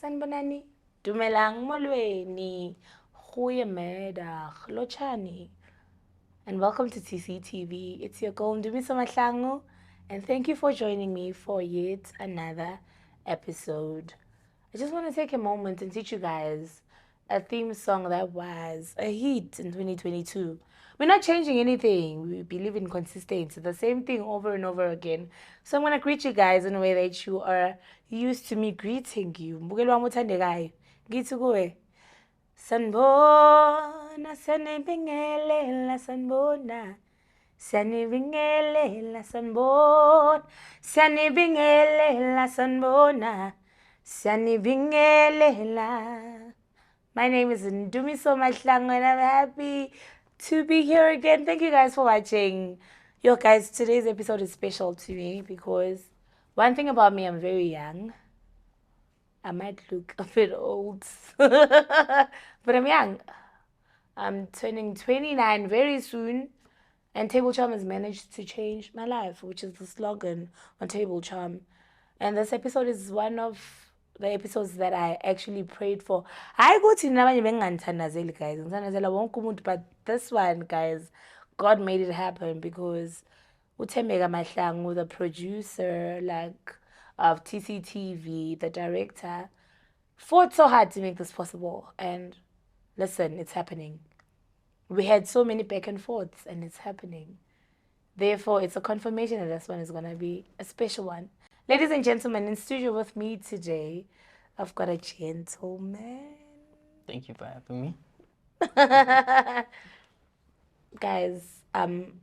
Sanbonani, Dumelang molweni, goeiemiddag, lochani. And welcome to TCTV. It's your girl, Utoriso Mahlangu, and thank you for joining me for yet another episode. I just want to take a moment and teach you guys a theme song that was a hit in 2022. We're not changing anything. We believe in consistency, the same thing over and over again. So I'm going to greet you guys in a way that you are used to me greeting you. Sanbona, sanibingelela, sanbona. Sanibingelela, sanbona. Sanibingelela, sanbona. Sanibingelela. My name is Utoriso Mahlangu and I'm happy to be here again. Thank you guys for watching. Yo guys, today's episode is special to me because one thing about me, I'm very young. I might look a bit old, but I'm young. I'm turning 29 very soon, and Table Charm has managed to change my life, which is the slogan on Table Charm. And this episode is one of the episodes that I actually prayed for. I go to guys, but this one, guys, God made it happen because Utembeka Mahlangu, the producer, of TCTV, the director, fought so hard to make this possible. And listen, it's happening. We had so many back and forths, and it's happening. Therefore, it's a confirmation that this one is going to be a special one. Ladies and gentlemen, in studio with me today, I've got a gentleman. Thank you for having me. Guys, I'm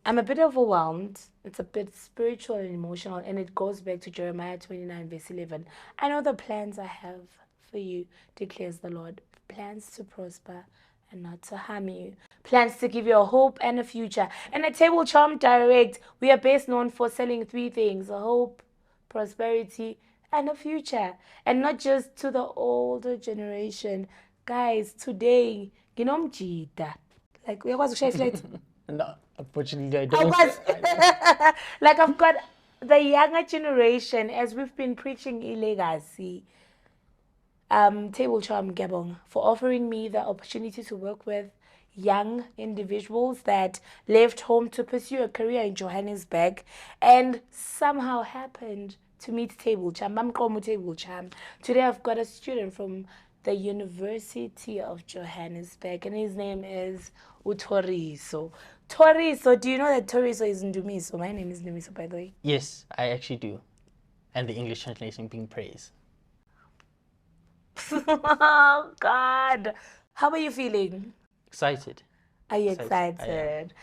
a bit overwhelmed. It's a bit spiritual and emotional, and it goes back to Jeremiah 29 verse 11. I know the plans I have for you, declares the Lord. Plans to prosper and not to harm you. Plans to give you a hope and a future. And at Table Charm Direct, we are best known for selling three things: a hope, prosperity, and a future. And not just to the older generation. Guys, today, ginomjita. Like, we was flight. No, unfortunately, I don't. Like, I've got the younger generation, as we've been preaching legacy. Table Charm Gabon for offering me the opportunity to work with young individuals that left home to pursue a career in Johannesburg and somehow happened to meet Table Charm. Table Charm. Today I've got a student from the University of Johannesburg, and his name is Utoriso. Thoriso, do you know that Thoriso is Ndumiso? My name is Ndumiso, by the way. Yes, I actually do. And the English translation being praise. Oh, God. How are you feeling? Excited. Are you excited?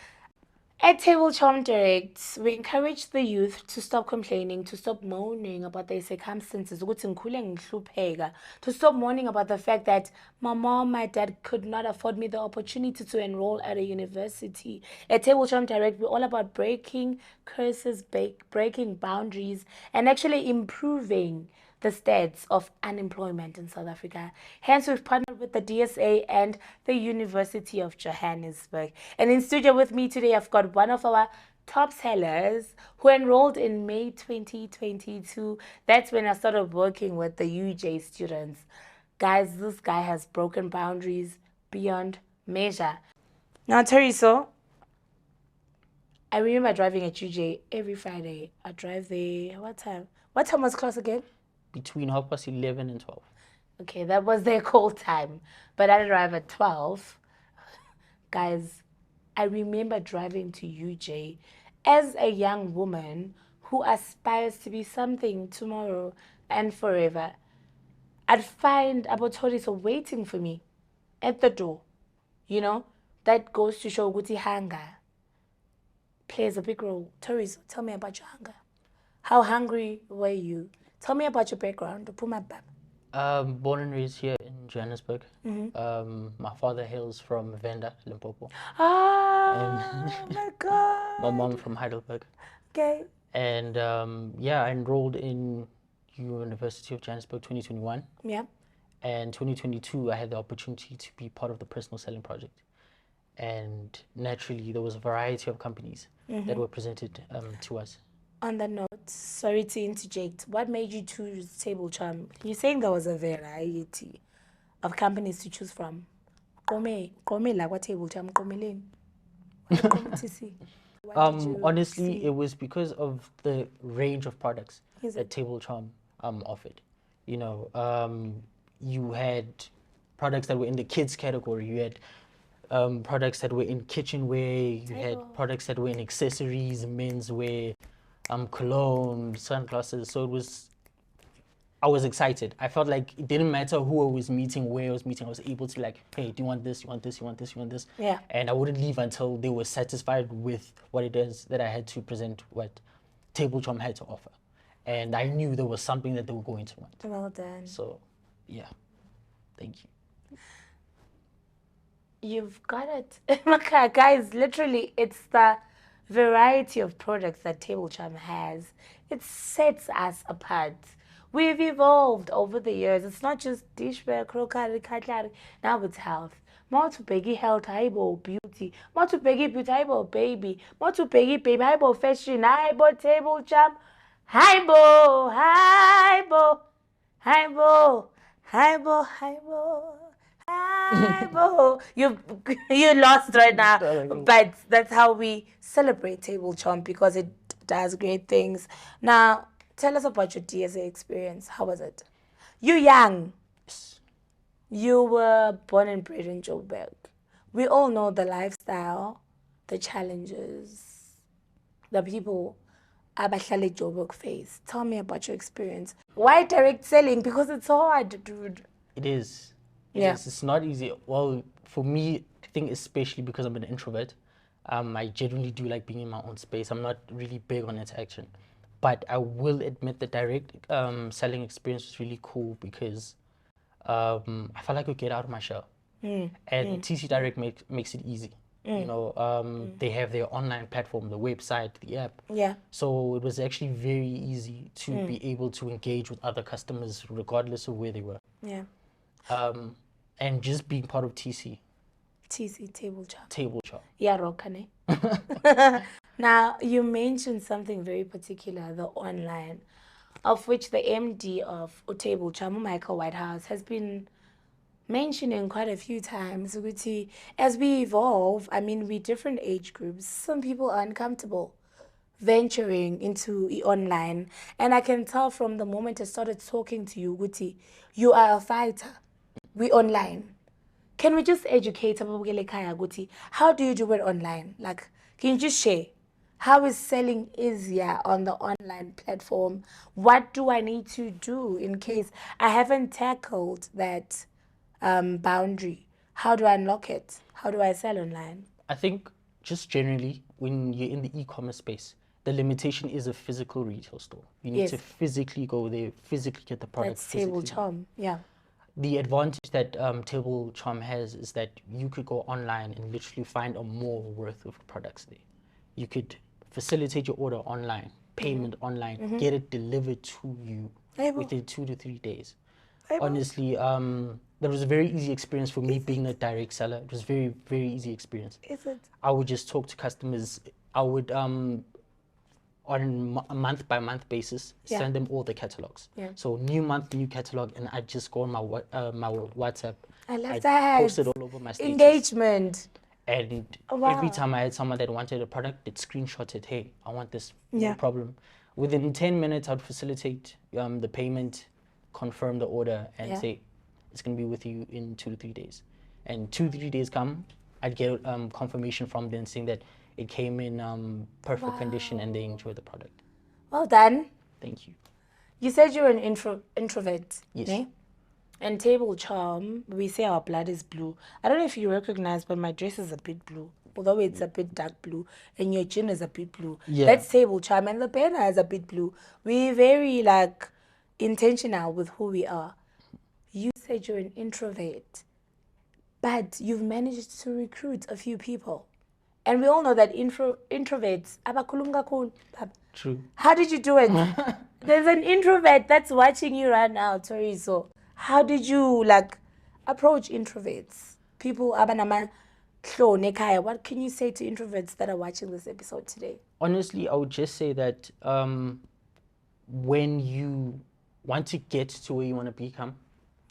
At Table Charm Direct, we encourage the youth to stop complaining, to stop moaning about their circumstances, to stop moaning about the fact that my mom, my dad could not afford me the opportunity to enroll at a university. At Table Charm Direct, we're all about breaking curses, breaking boundaries, and actually improving the stats of unemployment in South Africa. Hence, we've partnered with the DSA and the University of Johannesburg. And in studio with me today, I've got one of our top sellers who enrolled in May 2022. That's when I started working with the UJ students. Guys, this guy has broken boundaries beyond measure. Now, Thoriso, I remember driving at UJ every Friday. I drive there. What time? What time was class again? Between 11:30 and 12. Okay, that was their call time. But I arrived at 12. Guys, I remember driving to UJ as a young woman who aspires to be something tomorrow and forever. I'd find Thoriso waiting for me at the door. You know, that goes to show Guti hunger plays a big role. Thoriso, tell me about your hunger. How hungry were you? Tell me about your background. Born and raised here in Johannesburg. My father hails from Venda, Limpopo. Oh my God. My mom from Heidelberg. Okay. And I enrolled in University of Johannesburg 2021. Yeah. And 2022, I had the opportunity to be part of the personal selling project. And naturally, there was a variety of companies that were presented to us. On that note, sorry to interject. What made you choose Table Charm? You're saying there was a variety of companies to choose from. Kome la kwa Table Charm, kome leni. Why kome TC? What did you Honestly, see? it was because of the range of products Is that it? Table Charm offered. You know, you had products that were in the kids category. You had products that were in kitchenware. You had Aibo. products that were in accessories, menswear, cologne, sunglasses. So I was excited. I felt like it didn't matter who I was meeting, where I was meeting. I was able to like, hey, do you want this? You want this? You want this? You want this? Yeah. And I wouldn't leave until they were satisfied with what it is that I had to present, what Table Charm had to offer. And I knew there was something that they were going to want. Well done. So, yeah, thank you. You've got it. Okay, guys, literally, it's the variety of products that Table Charm has. It sets us apart. We've evolved over the years. It's not just dishware, crockery, cutlery. Now it's health. More to peggy health, highball beauty. More to peggy beauty, highball baby. More to peggy baby, highball fashion, highball Table Charm. Highball, highball, highball, highball, highball. You lost right now, but that's how we celebrate Table Charm because it does great things. Now, tell us about your DSA experience. How was it? You're young. You were born and bred in Joburg. We all know the lifestyle, the challenges, the people abahlale Joburg face. Tell me about your experience. Why direct selling? Because it's hard, dude. It is. Yeah. It's not easy. Well, for me, I think especially because I'm an introvert, I generally do like being in my own space. I'm not really big on interaction. But I will admit the direct selling experience was really cool because I felt like I could get out of my shell. And TC Direct makes it easy. You know, they have their online platform, the website, the app. Yeah. So it was actually very easy to be able to engage with other customers regardless of where they were. Yeah. And just being part of TC. TC Table Charm. Table Charm. Yeah, Rokane. Now, you mentioned something very particular, the online, of which the MD of Table Charm, Michael Whitehouse, has been mentioning quite a few times. As we evolve, I mean, we're different age groups. Some people are uncomfortable venturing into online. And I can tell from the moment I started talking to you, Guti, you are a fighter. We online. Can we just educate Ababukele Kaya Guti? How do you do it online? Like, can you just share? How is selling easier on the online platform? What do I need to do in case I haven't tackled that boundary? How do I unlock it? How do I sell online? I think just generally, when you're in the e-commerce space, the limitation is a physical retail store. You need to physically go there, physically get the product. That's Table Charm, yeah. The advantage that Table Charm has is that you could go online and literally find a mall worth of products there. You could facilitate your order online, payment online, get it delivered to you within 2 to 3 days. Honestly, that was a very easy experience for me being a direct seller. It was very, very easy experience. Is it? I would just talk to customers. I would on a month-by-month basis, send them all the catalogs. So new month, new catalog, and I just go on my WhatsApp. I love that. Post it all over my status. Engagement. And every time I had someone that wanted a product, they'd screenshot it. Hey, I want this. No problem. Within 10 minutes, I'd facilitate the payment, confirm the order, and say it's going to be with you in 2 to 3 days. And 2 to 3 days come, I'd get confirmation from them saying that it came in perfect condition and they enjoy the product. Well done. Thank you. You said you're an introvert. Yes. Eh? And Table Charm, we say our blood is blue. I don't know if you recognize, but my dress is a bit blue. Although it's a bit dark blue. And your chin is a bit blue. Yeah. That's Table Charm. And the banner is a bit blue. We're very, intentional with who we are. You said you're an introvert. But you've managed to recruit a few people. And we all know that introverts, abakhuluma kakhulu. True. How did you do it? There's an introvert that's watching you right now, Thoriso. How did you approach introverts? People abanama What can you say to introverts that are watching this episode today? Honestly, I would just say that when you want to get to where you want to become,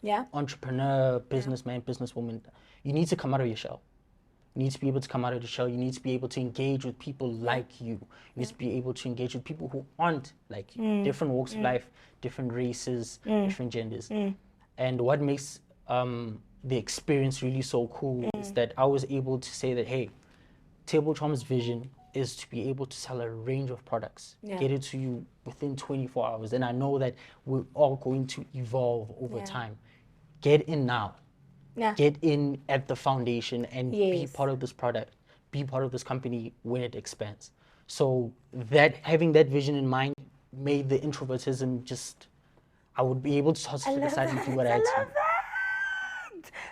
Yeah. entrepreneur, businessman, businesswoman, you need to come out of your shell. You need to be able to come out of the shell. You need to be able to engage with people like you. You need to be able to engage with people who aren't like you. Different walks of life, different races, different genders. And what makes the experience really so cool is that I was able to say that, hey, Table Charm's vision is to be able to sell a range of products, get it to you within 24 hours. And I know that we're all going to evolve over time. Get in now. Get in at the foundation and be part of this product, be part of this company when it expands. So that having that vision in mind made the introvertism just, I would be able to start to decide and do what I had to.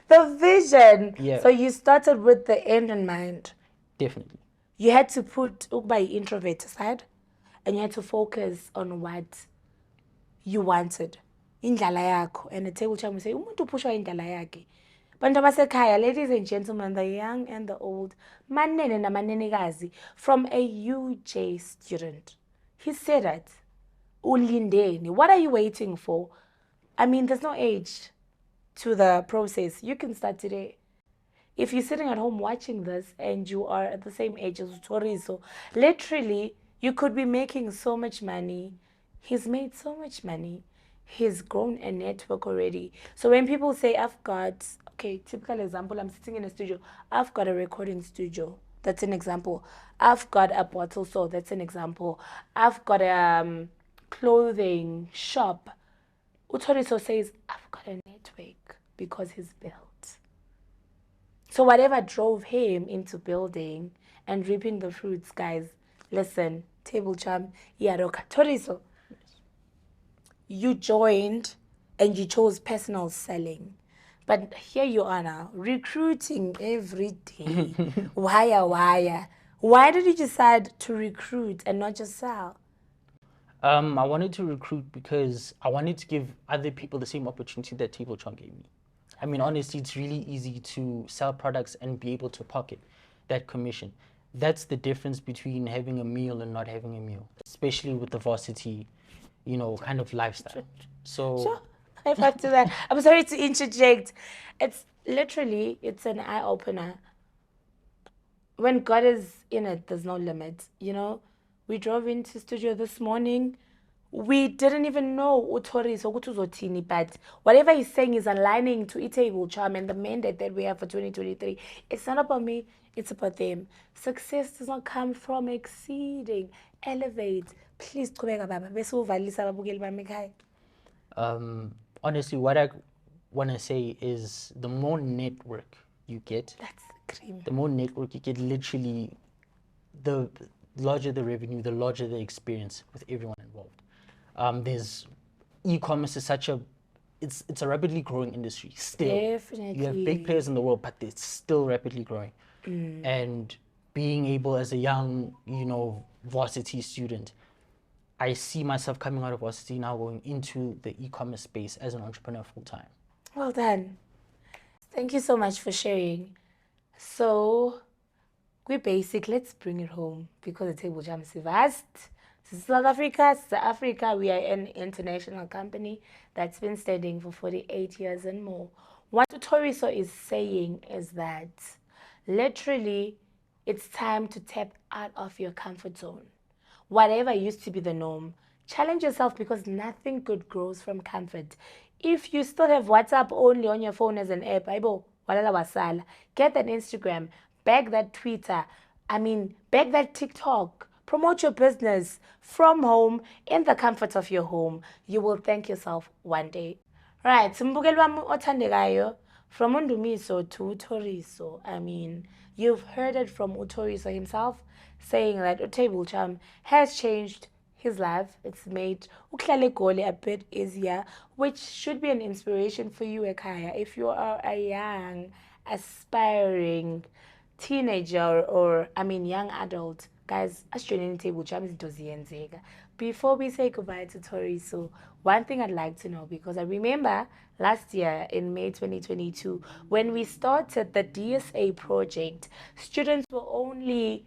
The vision. Yeah. So you started with the end in mind. Definitely. You had to put by introvert aside and you had to focus on what you wanted. Indlala yakho. And the table charm will say, umuntu pushwa indlala yakhe. Bantu basekhaya, ladies and gentlemen, the young and the old, manene namanenekazi, from a UJ student. He said that. Ulindeni. What are you waiting for? I mean, there's no age to the process. You can start today. If you're sitting at home watching this and you are at the same age as Utoriso, literally, you could be making so much money. He's made so much money. He's grown a network already. So when people say, I've got, okay, typical example, I'm sitting in a studio. I've got a recording studio. That's an example. I've got a bottle store. That's an example. I've got a clothing shop. Utoriso says, I've got a network because he's built. So whatever drove him into building and reaping the fruits, guys, listen, Table Charm, Yaroka, Thoriso, you joined and you chose personal selling. But here you are now, recruiting every day. Why? Why did you decide to recruit and not just sell? I wanted to recruit because I wanted to give other people the same opportunity that Table Charm gave me. I mean, honestly, it's really easy to sell products and be able to pocket that commission. That's the difference between having a meal and not having a meal, especially with the varsity, kind of lifestyle. So, sure. High five to that. I'm sorry to interject. It's literally, it's an eye opener. When God is in it, there's no limit. We drove into studio this morning. We didn't even know Utoriso Uzotini, but whatever he's saying is aligning to Table Charm and the mandate that we have for 2023. It's not about me, it's about them. Success does not come from exceeding, elevate. Please, honestly, what I want to say is the more network you get, that's the cream. The more network you get, literally, the larger the revenue, the larger the experience with everyone involved. There's e-commerce is it's a rapidly growing industry still. Definitely. You have big players in the world, but it's still rapidly growing. And being able as a young, varsity student, I see myself coming out of varsity now going into the e-commerce space as an entrepreneur full time. Well done. Thank you so much for sharing. So, we're basic. Let's bring it home because the Table Charm is vast. South Africa, we are an international company that's been standing for 48 years and more. What Utoriso is saying is that literally it's time to tap out of your comfort zone. Whatever used to be the norm, challenge yourself because nothing good grows from comfort. If you still have WhatsApp only on your phone as an app, get that Instagram, bag that Twitter, bag that TikTok. Promote your business from home in the comfort of your home. You will thank yourself one day. Right, mbukeli wami othandekayo, from Undumiso to Utoriso. You've heard it from Utoriso himself saying that Table Charm has changed his life. It's made uhlale egoli a bit easier, which should be an inspiration for you, Ekaya, if you are a young, aspiring teenager or young adult. Guys, asjoineni Table Charm izinto ziyenzeka. before we say goodbye to Thoriso, one thing I'd like to know, because I remember last year in May 2022, when we started the DSA project, students were only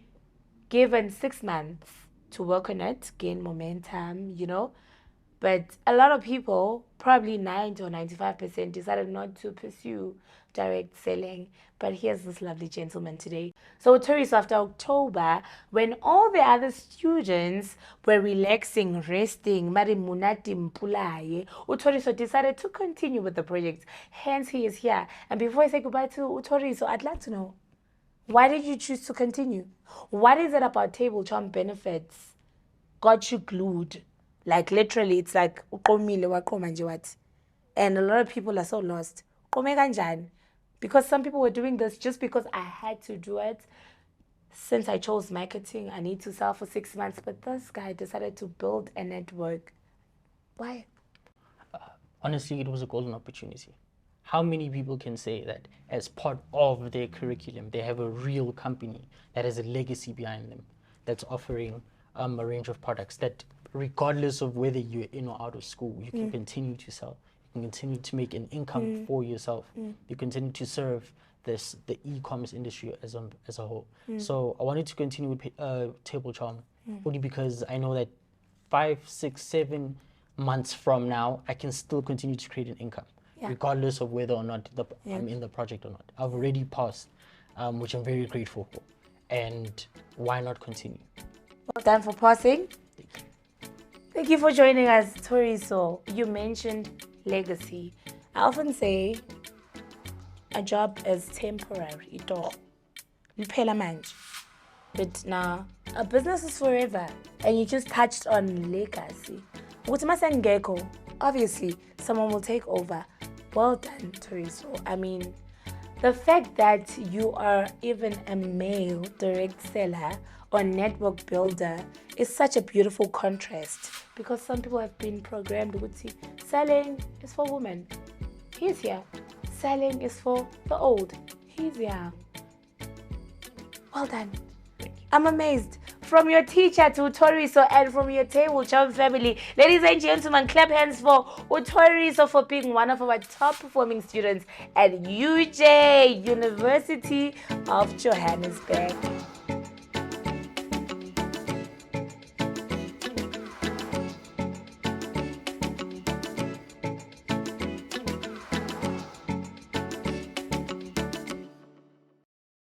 given 6 months to work on it, gain momentum, But a lot of people, probably 90 or 95%, decided not to pursue direct selling. But here's this lovely gentleman today. So Utoriso, after October, when all the other students were relaxing, resting, Utoriso decided to continue with the project. Hence, he is here. And before I say goodbye to Utoriso, I'd like to know, why did you choose to continue? What is it about table charm benefits got you glued? Like literally, it's like uqomile waqoma nje wathi. And a lot of people are so lost. Uqome kanjani? Because some people were doing this just because I had to do it. Since I chose marketing, I need to sell for 6 months. But this guy decided to build a network. Why? Honestly, it was a golden opportunity. How many people can say that as part of their curriculum, they have a real company that has a legacy behind them, that's offering a range of products that, regardless of whether you're in or out of school, you can continue to sell. You can continue to make an income for yourself. You continue to serve the e-commerce industry as a whole. So I wanted to continue with Table Charm, only because I know that 5, 6, 7 months from now, I can still continue to create an income, regardless of whether or not I'm in the project or not. I've already passed, which I'm very grateful for. And why not continue? Well done for passing. Thank you for joining us, Thoriso. You mentioned legacy. I often say a job is temporary. But now, a business is forever. And you just touched on legacy. Obviously, someone will take over. Well done, Thoriso. I mean, the fact that you are even a male direct seller or network builder is such a beautiful contrast, because some people have been programmed with selling is for women. He's here. Selling is for the old. He's here. Well done. I'm amazed. From your teacher to Utoriso and from your table charm family. Ladies and gentlemen, clap hands for Utoriso for being one of our top performing students at UJ, University of Johannesburg.